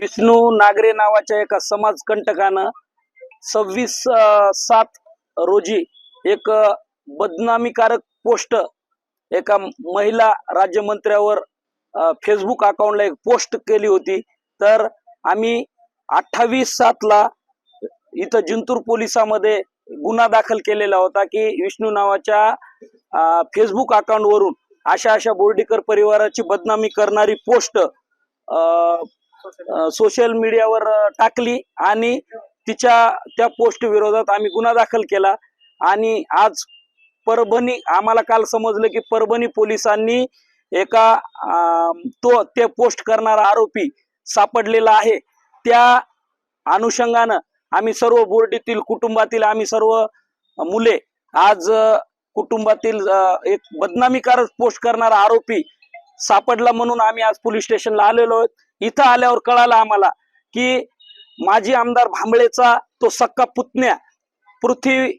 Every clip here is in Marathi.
विष्णू नागरे नावाच्या एका समाजकंटकानं 26/7 रोजी एक बदनामीकारक पोस्ट एका महिला राज्यमंत्र्यावर फेसबुक अकाउंटला एक पोस्ट केली होती। तर आम्ही 28/7 इथं जिंतूर पोलिसांमध्ये गुन्हा दाखल केलेला होता की विष्णू नावाच्या फेसबुक अकाउंटवरून अशा बोर्डीकर परिवाराची बदनामी करणारी पोस्ट सोशल मीडियावर टाकली आणि त्या पोस्ट विरोधात आम्ही गुन्हा दाखल केला। आणि आज परभणी आम्हाला काल समजलं की परभणी पोलिसांनी एका ते पोस्ट करणारा आरोपी सापडलेला आहे। त्या अनुषंगानं आम्ही सर्व बोर्डीतील कुटुंबातील आम्ही सर्व मुले आज कुटुंबातील एक बदनामीकारक पोस्ट करणारा आरोपी सापडला म्हणून आम्ही आज पोलीस स्टेशनला आलेलो आहोत। इथं आल्यावर कळालं आम्हाला की माजी आमदार भांबळेचा तो सक्का पुतण्या पृथ्वी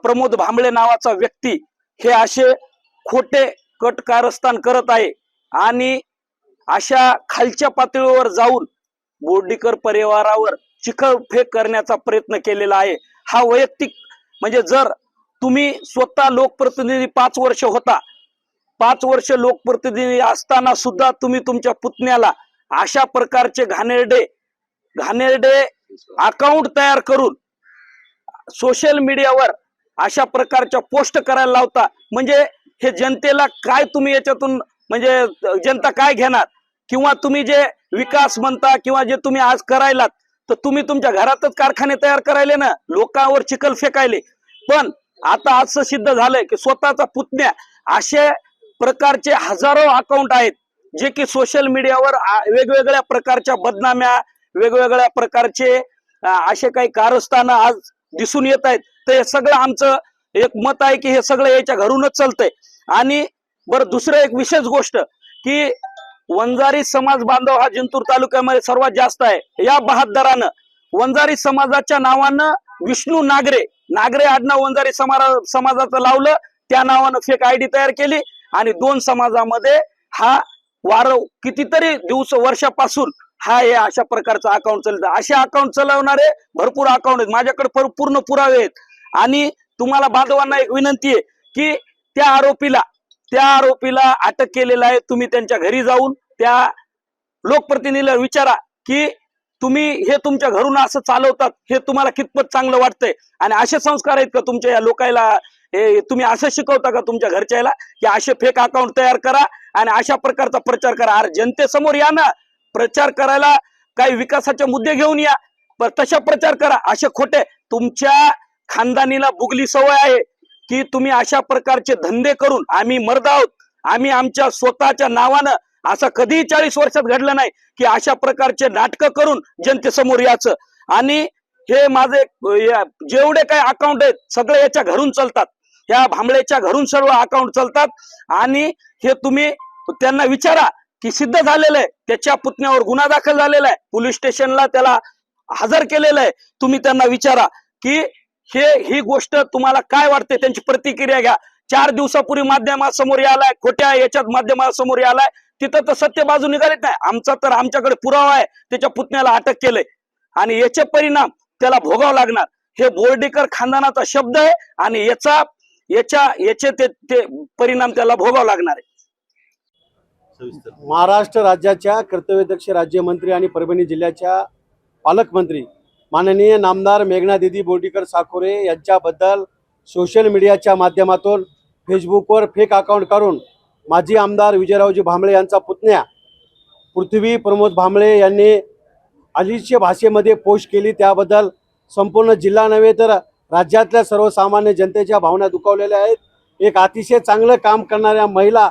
प्रमोद भांबळे नावाचा व्यक्ती हे असे खोटे कट कारस्थान करत आहे आणि अशा खालच्या पातळीवर जाऊन बोर्डीकर परिवारावर चिखलफेक करण्याचा प्रयत्न केलेला आहे। हा वैयक्तिक म्हणजे जर तुम्ही स्वतः लोकप्रतिनिधी 5 वर्ष होता, 5 वर्ष लोकप्रतिनिधी असताना सुद्धा तुम्ही तुमच्या पुतण्याला अशा प्रकारचे घाणेरडे अकाउंट तयार करून सोशल मीडियावर अशा प्रकारच्या पोस्ट करायला लावता, म्हणजे हे जनतेला काय तुम्ही याच्यातून म्हणजे जनता काय घेणार? किंवा तुम्ही जे विकास म्हणता किंवा जे तुम्ही आज करायलात तर तुम्ही तुमच्या घरातच कारखाने तयार करायले ना, लोकांवर चिखल फेकायले। पण आता असं सिद्ध झालंय की स्वतःचा पुतण्या असे प्रकारचे हजारो अकाउंट आहेत जे की सोशल मीडियावर वेगवेगळ्या प्रकारच्या बदनाम्या वेगवेगळ्या प्रकारचे असे काही कारस्थान आज दिसून येत आहेत। तर हे सगळं आमचं एक मत आहे की हे सगळं याच्या घरूनच चालतंय। आणि बरं दुसरं एक विशेष गोष्ट की वंजारी समाज बांधव हा जिंतूर तालुक्यामध्ये सर्वात जास्त आहे। या बहादरानं वंजारी समाजाच्या नावानं विष्णू नागरे आडनाव वंजारी समाजाचं लावलं, त्या नावानं फेक आयडी तयार केली आणि 2 समाजामध्ये हा कितीतरी वर्षापासून हा हे अशा प्रकारचा अकाउंट चालतं। असे अकाउंट चालवणारे भरपूर अकाउंट आहेत, माझ्याकडे पूर्ण पुरावे आहेत। आणि तुम्हाला बांधवांना एक विनंती आहे की त्या आरोपीला अटक केलेला आहे। तुम्ही त्यांच्या घरी जाऊन त्या लोकप्रतिनिधीला विचारा की तुम्ही हे तुमच्या घरून असं चालवतात, हे तुम्हाला कितपत चांगलं वाटतंय आणि असे संस्कार आहेत का तुमच्या या लोकायला? हे तुम्ही असं शिकवता का तुमच्या घरच्याला की असे फेक अकाउंट तयार करा आणि अशा प्रकारचा प्रचार करा? अरे जनतेसमोर या ना, प्रचार करायला काही विकासाचे मुद्दे घेऊन या, पण तशा प्रचार करा। असे खोटे तुमच्या खानदानीला बुगली सवय आहे की तुम्ही अशा प्रकारचे धंदे करून आम्ही मर्द आहोत, आम्ही आमच्या स्वतःच्या नावानं असं कधीही 40 वर्षात घडलं नाही की अशा प्रकारचे नाटकं करून जनतेसमोर यायचं। आणि हे माझे जेवढे काही अकाउंट आहेत सगळे याच्या घरून चालतात, ह्या भांबळेच्या घरून सर्व अकाउंट चालतात। आणि हे तुम्ही त्यांना विचारा की सिद्ध झालेलं आहे, त्याच्या पुतण्यावर गुन्हा दाखल झालेला आहे, पोलीस स्टेशनला त्याला हजर केलेलं आहे। तुम्ही त्यांना विचारा की ही गोष्ट तुम्हाला काय वाटते, त्यांची प्रतिक्रिया घ्या। 4 दिवसापूर्वी माध्यमासमोर आलाय, खोट्या याच्यात माध्यमासमोर आलाय, तिथं तर सत्य बाजू निघालीत नाही। आमच्याकडे पुरावा आहे, त्याच्या पुतण्याला अटक केलंय आणि याचे परिणाम त्याला भोगावं लागणार। हे बोर्डीकर खानदानाचा शब्द आहे आणि याचे ते परिणाम त्याला भोगावं लागणार आहे। महाराष्ट्र राज्याच्या कर्तव्यदक्ष राज्यमंत्री आणि परभणी जिल्ह्याच्या पालकमंत्री माननीय नामदार मेघना दीदी बोर्डीकर साखोरे यांच्याबद्दल सोशल मीडियाच्या माध्यमातून फेसबुकवर फेक अकाउंट करून माजी आमदार विजयरावजी भांबळे यांचा पुतण्या पृथ्वी प्रमोद भांबळे यांनी अलिच्य भाषेमध्ये पोस्ट केली। त्याबद्दल संपूर्ण जिल्हा नव्हे तर राज्यातल्या सर्वसामान्य जनतेच्या भावना दुखावलेल्या आहेत। एक अतिशय चांगलं काम करणाऱ्या महिला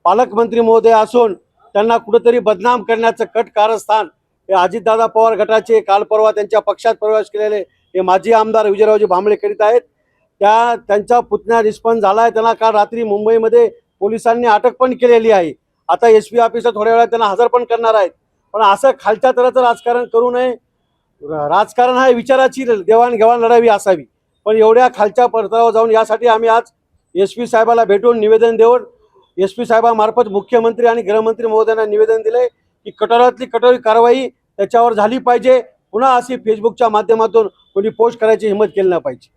पालकमंत्री महोदय असून त्यांना कुठेतरी बदनाम करण्याचं कट कारस्थान हे अजितदादा पवार गटाचे काल परवा त्यांच्या पक्षात प्रवेश केलेले हे माजी आमदार विजयरावजी भांबळे करीत आहेत। त्यांचा पुतण्या रिस्पॉन्स झाला आहे, त्यांना काल रात्री मुंबईमध्ये पोलिसांनी अटक पण केलेली आहे। आता SP ऑफिसला थोड्या वेळात त्यांना हजर पण करणार आहेत। पण असं खालच्या तराचं राजकारण करू नये। राजकारण हा विचाराची देवाणघेवाण लढावी असावी, पण एवढ्या खालच्या पडद्यावर जाऊन यासाठी आम्ही आज SP साहेबाला भेटून निवेदन देऊन SP साहेबांमार्फत मुख्यमंत्री आणि गृहमंत्री महोदयांना निवेदन दिले की कठोरातली कठोर कारवाई त्याच्यावर झाली पाहिजे. पुन्हा अशी फेसबुकच्या माध्यमातून कोणी पोस्ट करायची हिंमत केली नाही पाहिजे.